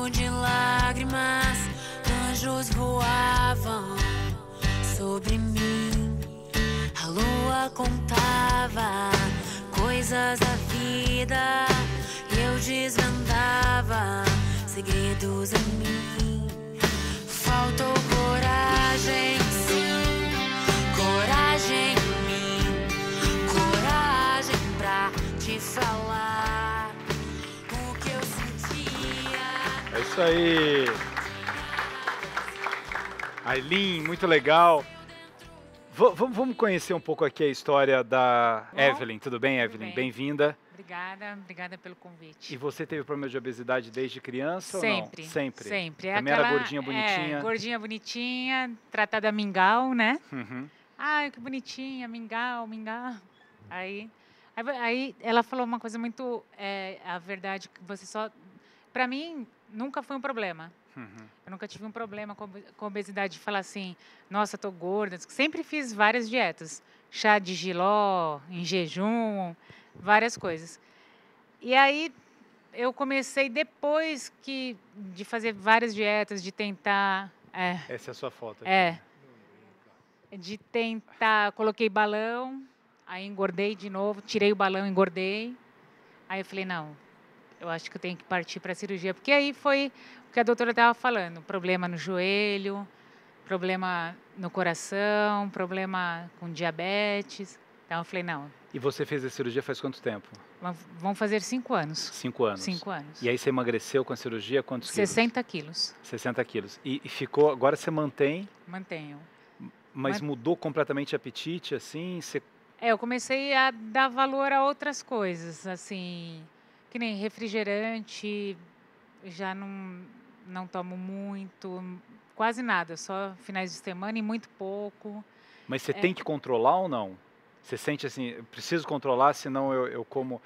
mar de lágrimas, anjos voavam sobre mim. A lua contava coisas da vida e eu desvendava segredos em mim. Faltou coragem, sim, coragem em mim, coragem pra te falar o que eu sentia. É isso aí. Aileen, muito legal. Vamos conhecer um pouco aqui a história da Evelyn. Tudo bem, Evelyn? Bem-vinda. Obrigada pelo convite. E você teve problema de obesidade desde criança ou não? Sempre. Sempre. Também era gordinha, bonitinha? Gordinha, bonitinha, tratada mingau, né? Uhum. Ai, que bonitinha, mingau. Aí ela falou uma coisa muito, a verdade, que você só... Para mim, nunca foi um problema. Eu nunca tive um problema com obesidade de falar assim, nossa, tô gorda. Sempre fiz várias dietas. Chá de jiló, em jejum, várias coisas. E aí eu comecei depois de fazer várias dietas, de tentar... Essa é a sua foto aqui. De tentar, coloquei balão, aí engordei de novo, tirei o balão, engordei. Aí eu falei, não, eu acho que eu tenho que partir para a cirurgia, porque aí foi o que a doutora estava falando, problema no joelho, problema no coração, problema com diabetes. Então eu falei, não. E você fez a cirurgia faz quanto tempo? Vão fazer 5 anos. 5 anos. 5 anos. E aí você emagreceu com a cirurgia quantos 60 quilos? 60 quilos. E ficou, agora você mantém? Mantenho. Mas mudou completamente o apetite, assim? Eu comecei a dar valor a outras coisas, assim, que nem refrigerante, já não tomo muito, quase nada, só finais de semana e muito pouco. Mas você tem que controlar ou não? Você sente assim, preciso controlar, senão eu como...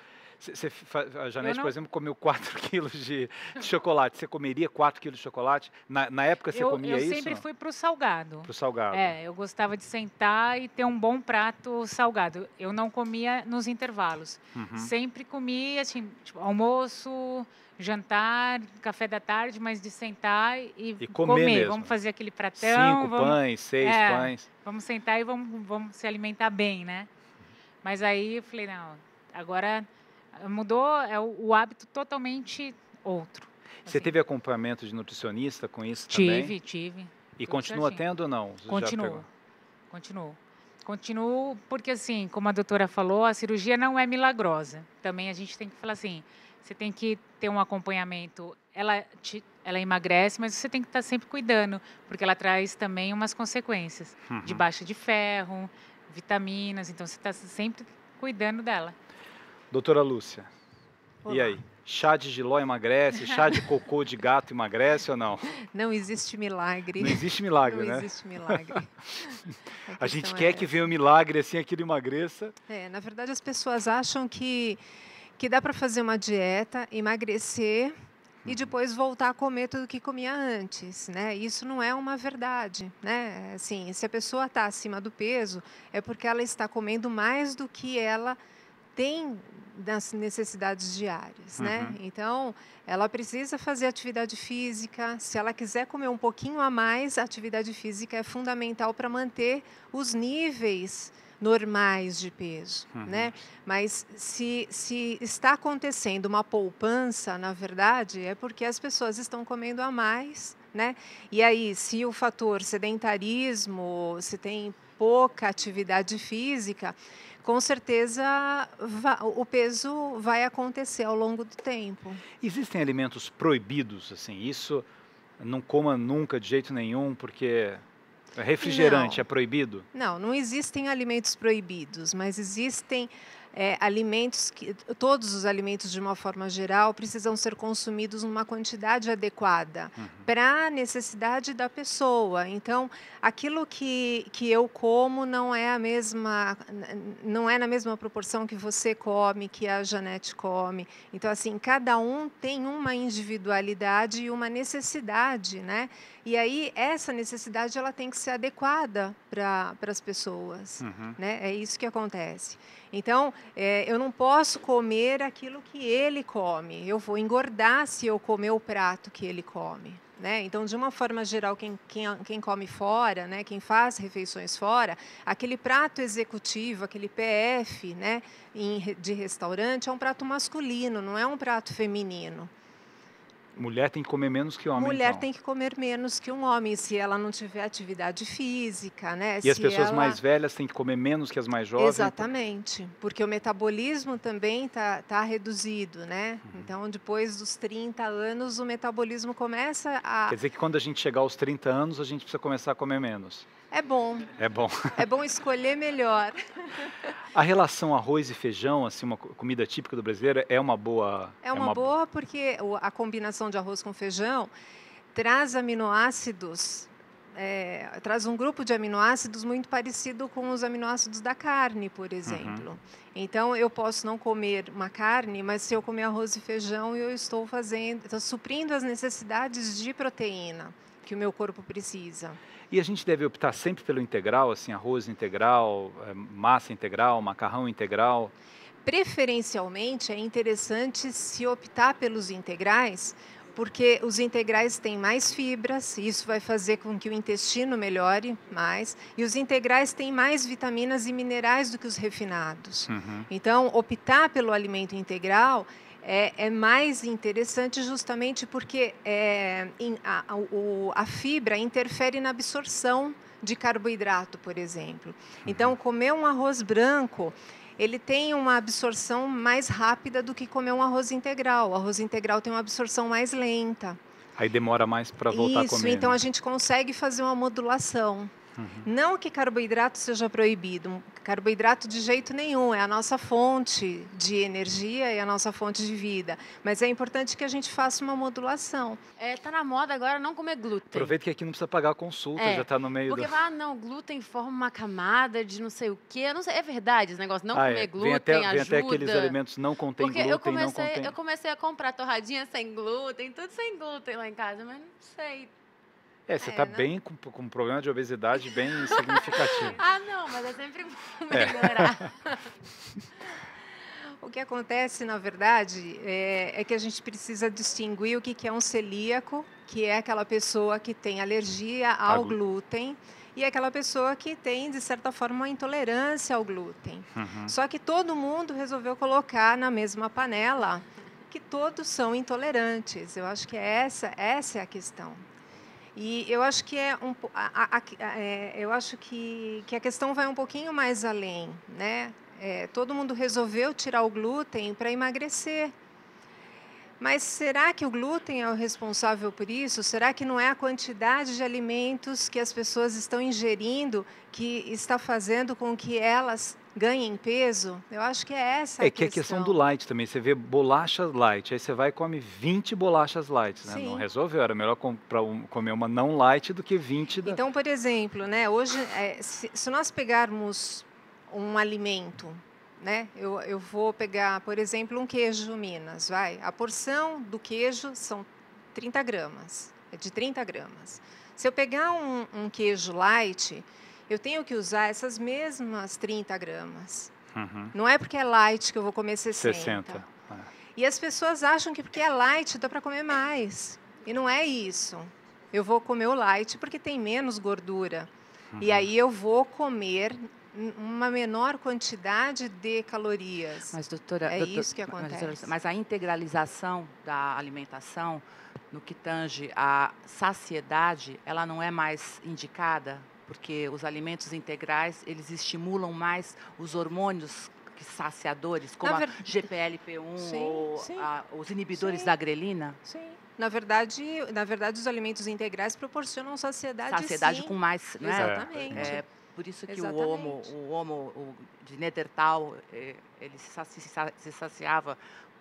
A Janete, por exemplo, comeu 4 quilos de chocolate. Você comeria 4 quilos de chocolate? Na época você comia isso? Eu sempre fui pro salgado. Pro salgado. Eu gostava de sentar e ter um bom prato salgado. Eu não comia nos intervalos. Sempre comia, assim, tipo, almoço, jantar, café da tarde, mas de sentar e comer. Mesmo. Vamos fazer aquele pratão. 5 pães, 6 pães. Vamos sentar e vamos se alimentar bem, né? Mas aí eu falei, não, agora... Mudou, o hábito totalmente outro. Você teve acompanhamento de nutricionista com isso também? Tive. E continua tendo ou não? Continuo porque, assim, como a doutora falou, a cirurgia não é milagrosa. Também a gente tem que falar assim, você tem que ter um acompanhamento. Ela emagrece, mas você tem que estar sempre cuidando, porque ela traz também umas consequências de baixa de ferro, vitaminas, então você está sempre cuidando dela. Doutora Lúcia, Olá. E aí? Chá de jiló emagrece, chá de cocô de gato emagrece ou não? Não existe milagre. Não existe milagre, né? Não existe milagre. A gente quer que venha um milagre assim, aquilo emagreça. Na verdade, as pessoas acham que dá para fazer uma dieta, emagrecer e depois voltar a comer tudo que comia antes, né? Isso não é uma verdade, né? Assim, se a pessoa está acima do peso, é porque ela está comendo mais do que ela tem das necessidades diárias, né? Então, ela precisa fazer atividade física. Se ela quiser comer um pouquinho a mais, a atividade física é fundamental para manter os níveis normais de peso, né? Mas se está acontecendo uma poupança, na verdade, é porque as pessoas estão comendo a mais, né? E aí, se o fator sedentarismo, se tem pouca atividade física, com certeza o peso vai acontecer ao longo do tempo. Existem alimentos proibidos, assim, isso não coma nunca de jeito nenhum, porque refrigerante é proibido? Não existem alimentos proibidos, mas existem alimentos que todos os alimentos de uma forma geral precisam ser consumidos numa quantidade adequada para a necessidade da pessoa. Então, aquilo que eu como não é na mesma proporção que você come, que a Janete come. Então, assim, cada um tem uma individualidade e uma necessidade, né? E aí essa necessidade ela tem que ser adequada para as pessoas, né? É isso que acontece. Então, eu não posso comer aquilo que ele come. Eu vou engordar se eu comer o prato que ele come. Né? Então, de uma forma geral, quem come fora, né, quem faz refeições fora, aquele prato executivo, aquele PF, né, de restaurante, é um prato masculino, não é um prato feminino. Mulher tem que comer menos que homem, Mulher então. tem que comer menos que um homem, se ela não tiver atividade física, né? E as pessoas ela... mais velhas têm que comer menos que as mais jovens? Exatamente, porque o metabolismo também tá reduzido, né? Então, depois dos 30 anos, o metabolismo começa a... Quer dizer que quando a gente chegar aos 30 anos, a gente precisa começar a comer menos. É bom. É bom. É bom escolher melhor. A relação arroz e feijão, assim, uma comida típica do brasileiro, é uma boa? É uma boa porque a combinação de arroz com feijão traz aminoácidos, traz um grupo de aminoácidos muito parecido com os aminoácidos da carne, por exemplo. Então, eu posso não comer uma carne, mas se eu comer arroz e feijão, eu estou suprindo as necessidades de proteína que o meu corpo precisa. E a gente deve optar sempre pelo integral, assim, arroz integral, massa integral, macarrão integral? Preferencialmente, é interessante se optar pelos integrais, porque os integrais têm mais fibras, e isso vai fazer com que o intestino melhore mais, e os integrais têm mais vitaminas e minerais do que os refinados. Então, optar pelo alimento integral é mais interessante justamente porque a fibra interfere na absorção de carboidrato, por exemplo. Então, comer um arroz branco, ele tem uma absorção mais rápida do que comer um arroz integral. O arroz integral tem uma absorção mais lenta. Aí demora mais para voltar a comer. Isso, então a gente consegue fazer uma modulação. Não que carboidrato seja proibido, carboidrato de jeito nenhum, é a nossa fonte de energia e a nossa fonte de vida. Mas é importante que a gente faça uma modulação. Tá na moda agora não comer glúten. Aproveita que aqui não precisa pagar a consulta, já está no meio porque fala, não, glúten forma uma camada de não sei o quê. Não sei, é verdade esse negócio, não comer glúten vem ajuda. até aqueles alimentos não contém glúten, eu comecei a comprar torradinha sem glúten, tudo sem glúten lá em casa, mas não sei. Você está bem com um problema de obesidade bem significativo. Não, mas é sempre melhorar. O que acontece, na verdade, é que a gente precisa distinguir o que é um celíaco, que é aquela pessoa que tem alergia ao glúten, e aquela pessoa que tem, de certa forma, uma intolerância ao glúten. Só que todo mundo resolveu colocar na mesma panela que todos são intolerantes. Eu acho que essa é a questão. E eu acho que eu acho que a questão vai um pouquinho mais além, né? Todo mundo resolveu tirar o glúten para emagrecer. Mas será que o glúten é o responsável por isso? Será que não é a quantidade de alimentos que as pessoas estão ingerindo que está fazendo com que elas ganhem peso? Eu acho que é essa a questão. Que é a questão do light também. Você vê bolachas light, aí você vai e come 20 bolachas light, né? Não resolveu, era melhor comer uma não light do que 20 da... Então, por exemplo, né, hoje, se nós pegarmos um alimento, né, eu vou pegar, por exemplo, um queijo Minas, a porção do queijo são 30 gramas, é de 30 gramas. Se eu pegar um queijo light, eu tenho que usar essas mesmas 30 gramas. Não é porque é light que eu vou comer 60. E as pessoas acham que porque é light dá para comer mais. E não é isso. Eu vou comer o light porque tem menos gordura. E aí eu vou comer uma menor quantidade de calorias. Mas, doutora, isso que acontece. Mas a integralização da alimentação, no que tange à saciedade, ela não é mais indicada? Porque os alimentos integrais, eles estimulam mais os hormônios saciadores, como a GPLP1 ou os inibidores da grelina? Sim. Na verdade, os alimentos integrais proporcionam saciedade, Saciedade com mais, não é? Exatamente. Por isso que o homo de Neandertal, ele se saciava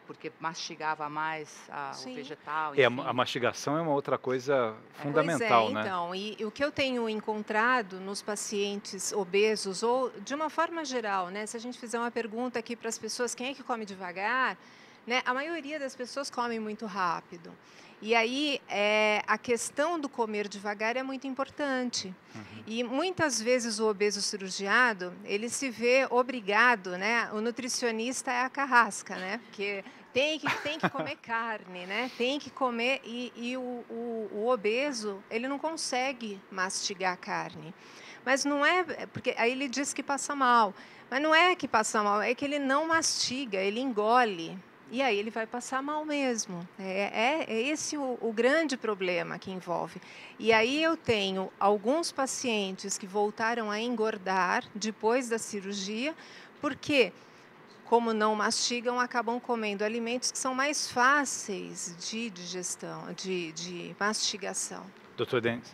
porque mastigava mais o vegetal. A mastigação é uma outra coisa fundamental, né? Então, e o que eu tenho encontrado nos pacientes obesos, ou de uma forma geral, né? Se a gente fizer uma pergunta aqui para as pessoas, quem é que come devagar, né? A maioria das pessoas come muito rápido. E aí, a questão do comer devagar é muito importante. E muitas vezes o obeso cirurgiado, ele se vê obrigado, né? O nutricionista é a carrasca, né? Porque tem que comer carne, né? Tem que comer, e o obeso, ele não consegue mastigar carne. Mas não é, porque aí ele diz que passa mal. Mas não é que passa mal, é que ele não mastiga, ele engole. E aí ele vai passar mal mesmo. É esse o grande problema que envolve. E aí eu tenho alguns pacientes que voltaram a engordar depois da cirurgia, porque, como não mastigam, acabam comendo alimentos que são mais fáceis de digestão, de mastigação. Dr. Denis?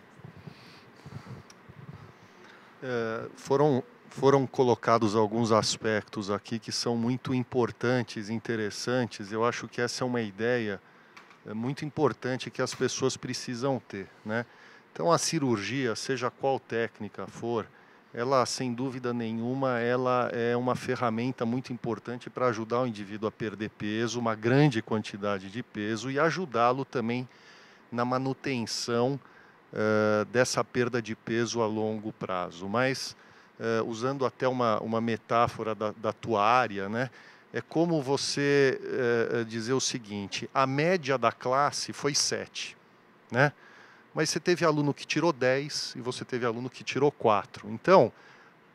Foram colocados alguns aspectos aqui que são muito importantes, interessantes. Eu acho que essa é uma ideia muito importante que as pessoas precisam ter, né? Então, a cirurgia, seja qual técnica for, ela, sem dúvida nenhuma, ela é uma ferramenta muito importante para ajudar o indivíduo a perder peso, uma grande quantidade de peso, e ajudá-lo também na manutenção dessa perda de peso a longo prazo. Mas, usando até uma metáfora da tua área, né? É como você dizer o seguinte: a média da classe foi 7, né? Mas você teve aluno que tirou 10 e você teve aluno que tirou 4. Então,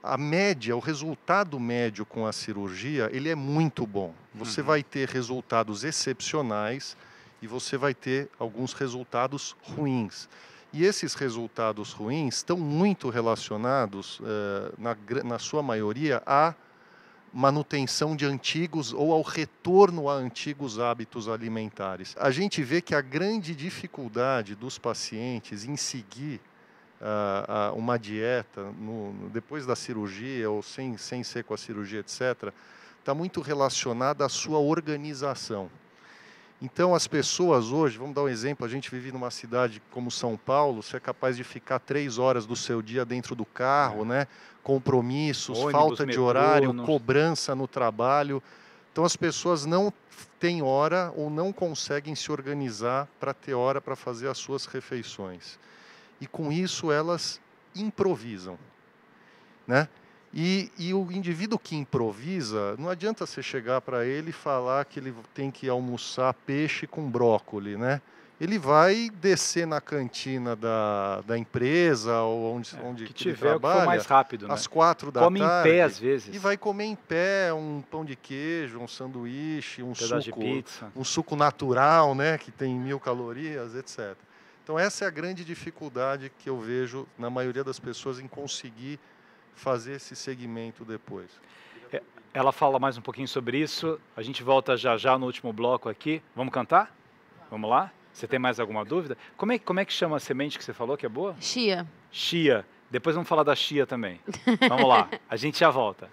a média, o resultado médio com a cirurgia, ele é muito bom. Você vai ter resultados excepcionais e você vai ter alguns resultados ruins. E esses resultados ruins estão muito relacionados, na sua maioria, à manutenção de antigos ou ao retorno a antigos hábitos alimentares. A gente vê que a grande dificuldade dos pacientes em seguir uma dieta depois da cirurgia ou sem ser com a cirurgia, etc., está muito relacionada à sua organização. Então, as pessoas hoje, vamos dar um exemplo, a gente vive numa cidade como São Paulo, você é capaz de ficar 3 horas do seu dia dentro do carro, né? Compromissos, ônibus, falta de horário, cobrança no trabalho. Então, as pessoas não têm hora ou não conseguem se organizar para ter hora para fazer as suas refeições. E, com isso, elas improvisam, né? E o indivíduo que improvisa, não adianta você chegar para ele e falar que ele tem que almoçar peixe com brócoli, né? Ele vai descer na cantina da empresa ou onde que tiver, ele trabalha, o que for mais rápido, né? às 4 da tarde. Come em pé, às vezes. E vai comer em pé um pão de queijo, um sanduíche, um pedaço de pizza, um suco natural, né, que tem 1000 calorias, etc. Então, essa é a grande dificuldade que eu vejo na maioria das pessoas em conseguir fazer esse segmento depois. Ela fala mais um pouquinho sobre isso. A gente volta já no último bloco aqui. Vamos cantar? Vamos lá? Você tem mais alguma dúvida? Como é que chama a semente que você falou que é boa? Chia. Chia. Depois vamos falar da chia também. Vamos lá. A gente já volta.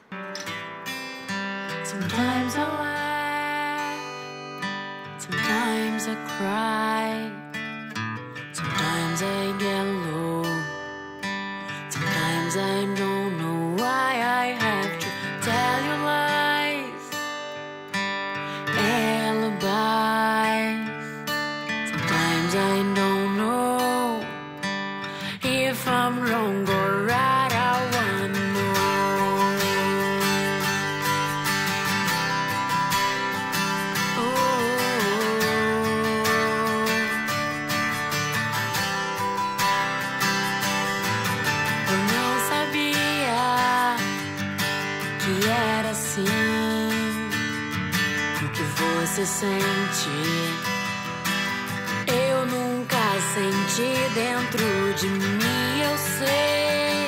Sometimes I laugh, sometimes I cry, sometimes I get low, sometimes I don't know why I have to tell you lies, alibis. Sometimes I don't know if I'm wrong or right. I wanna know. Eu não sabia que era assim o que você sente. Eu nunca senti dentro de mim, eu sei.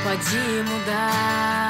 Pode mudar.